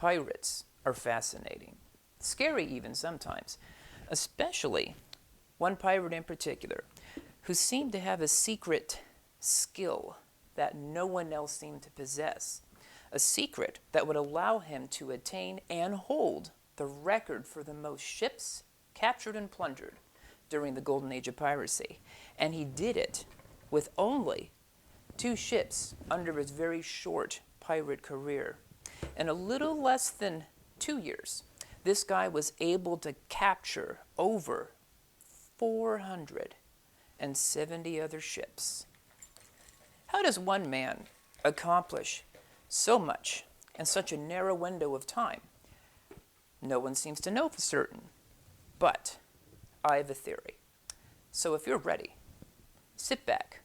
Pirates are fascinating, scary even sometimes, especially one pirate in particular who seemed to have a secret skill that no one else seemed to possess, a secret that would allow him to attain and hold the record for the most ships captured and plundered during the golden age of piracy. And he did it with only 2 ships under his very short pirate career. In a little less than 2 years, this guy was able to capture over 470 other ships. How does one man accomplish so much in such a narrow window of time? No one seems to know for certain, but I have a theory. So if you're ready, sit back,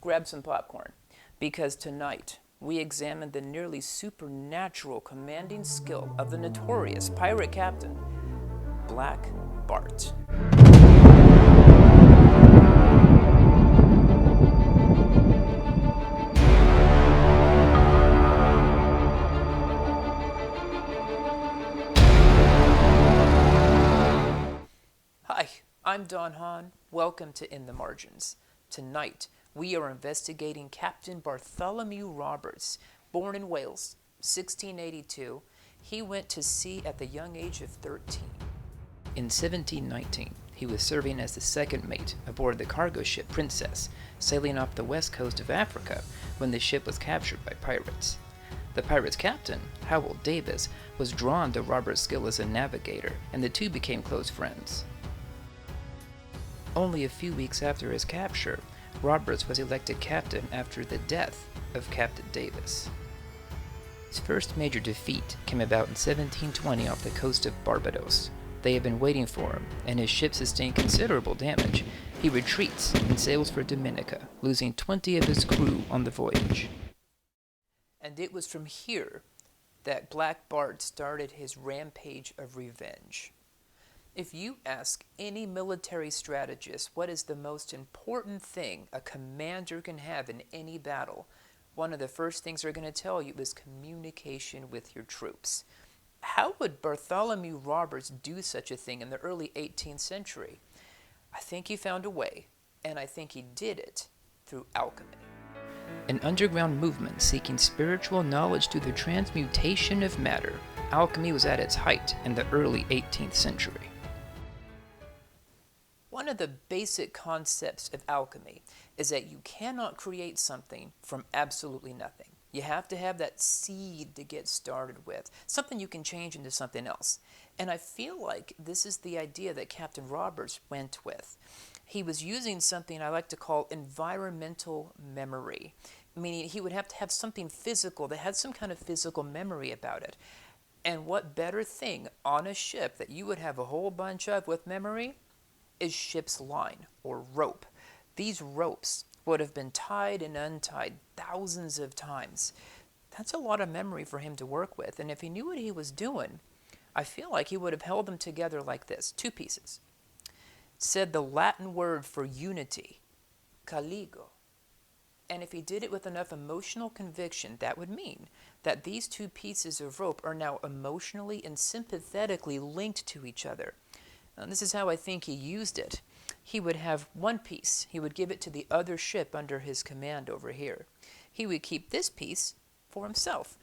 grab some popcorn, because tonight we examine the nearly supernatural commanding skill of the notorious pirate captain, Black Bart. Hi, I'm Don Hahn. Welcome to In the Margins. Tonight, we are investigating Captain Bartholomew Roberts. Born in Wales, 1682, he went to sea at the young age of 13. In 1719, he was serving as the second mate aboard the cargo ship Princess, sailing off the west coast of Africa when the ship was captured by pirates. The pirate's captain, Howell Davis, was drawn to Robert's skill as a navigator, and the two became close friends. Only a few weeks after his capture, Roberts was elected captain after the death of Captain Davis. His first major defeat came about in 1720 off the coast of Barbados. They had been waiting for him, and his ship sustained considerable damage. He retreats and sails for Dominica, losing 20 of his crew on the voyage. And it was from here that Black Bart started his rampage of revenge. If you ask any military strategist what is the most important thing a commander can have in any battle, one of the first things they're going to tell you is communication with your troops. How would Bartholomew Roberts do such a thing in the early 18th century? I think he found a way, and I think he did it through alchemy. An underground movement seeking spiritual knowledge through the transmutation of matter, alchemy was at its height in the early 18th century. One of the basic concepts of alchemy is that you cannot create something from absolutely nothing. You have to have that seed to get started with, something you can change into something else. And I feel like this is the idea that Captain Roberts went with. He was using something I like to call environmental memory, meaning he would have to have something physical that had some kind of physical memory about it. And what better thing on a ship that you would have a whole bunch of with memory is ship's line, or rope. These ropes would have been tied and untied thousands of times. That's a lot of memory for him to work with, and if he knew what he was doing, I feel like he would have held them together like this, 2 pieces. Said the Latin word for unity, caligo. And if he did it with enough emotional conviction, that would mean that these 2 pieces of rope are now emotionally and sympathetically linked to each other. And this is how I think he used it. He would have one piece. He would give it to the other ship under his command over here. He would keep this piece for himself.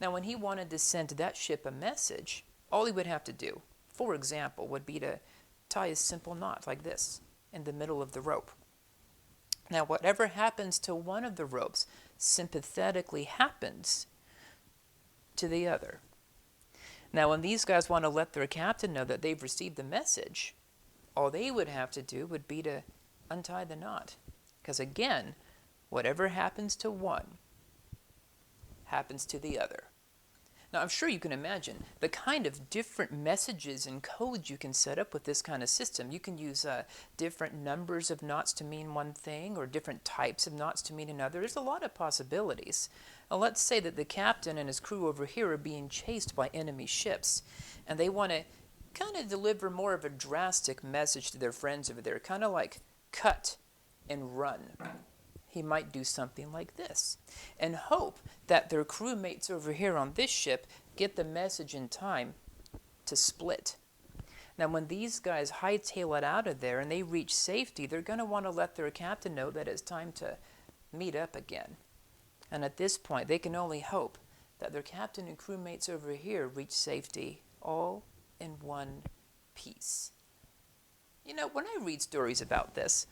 Now, when he wanted to send that ship a message, all he would have to do, for example, would be to tie a simple knot like this in the middle of the rope. Now, whatever happens to one of the ropes sympathetically happens to the other. Now, when these guys want to let their captain know that they've received the message, all they would have to do would be to untie the knot. Because again, whatever happens to one happens to the other. Now, I'm sure you can imagine the kind of different messages and codes you can set up with this kind of system. You can use different numbers of knots to mean one thing, or different types of knots to mean another. There's a lot of possibilities. Now, let's say that the captain and his crew over here are being chased by enemy ships, and they want to kind of deliver more of a drastic message to their friends over there, kind of like cut and run. he might do something like this and hope that their crewmates over here on this ship get the message in time to split. Now, when these guys hightail it out of there and they reach safety, they're going to want to let their captain know that it's time to meet up again. And at this point, they can only hope that their captain and crewmates over here reach safety all in one piece. You know, when I read stories about this,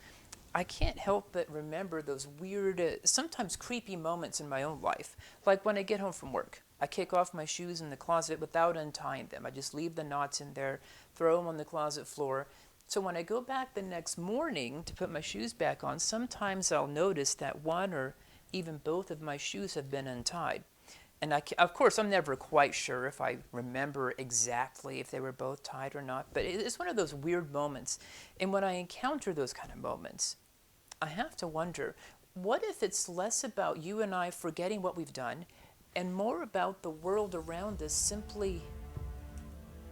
I can't help but remember those weird, sometimes creepy moments in my own life. Like when I get home from work, I kick off my shoes in the closet without untying them. I just leave the knots in there, throw them on the closet floor. So when I go back the next morning to put my shoes back on, sometimes I'll notice that one or even both of my shoes have been untied. And of course, I'm never quite sure if I remember exactly if they were both tied or not, but it's one of those weird moments. And when I encounter those kind of moments, I have to wonder, what if it's less about you and I forgetting what we've done and more about the world around us simply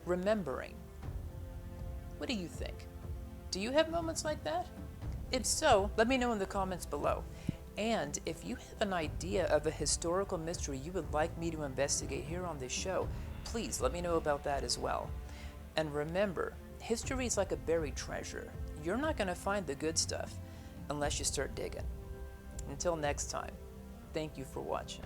remembering? What do you think? Do you have moments like that? If so, let me know in the comments below. And if you have an idea of a historical mystery you would like me to investigate here on this show, please let me know about that as well. And remember, history is like a buried treasure. You're not going to find the good stuff unless you start digging. Until next time, thank you for watching.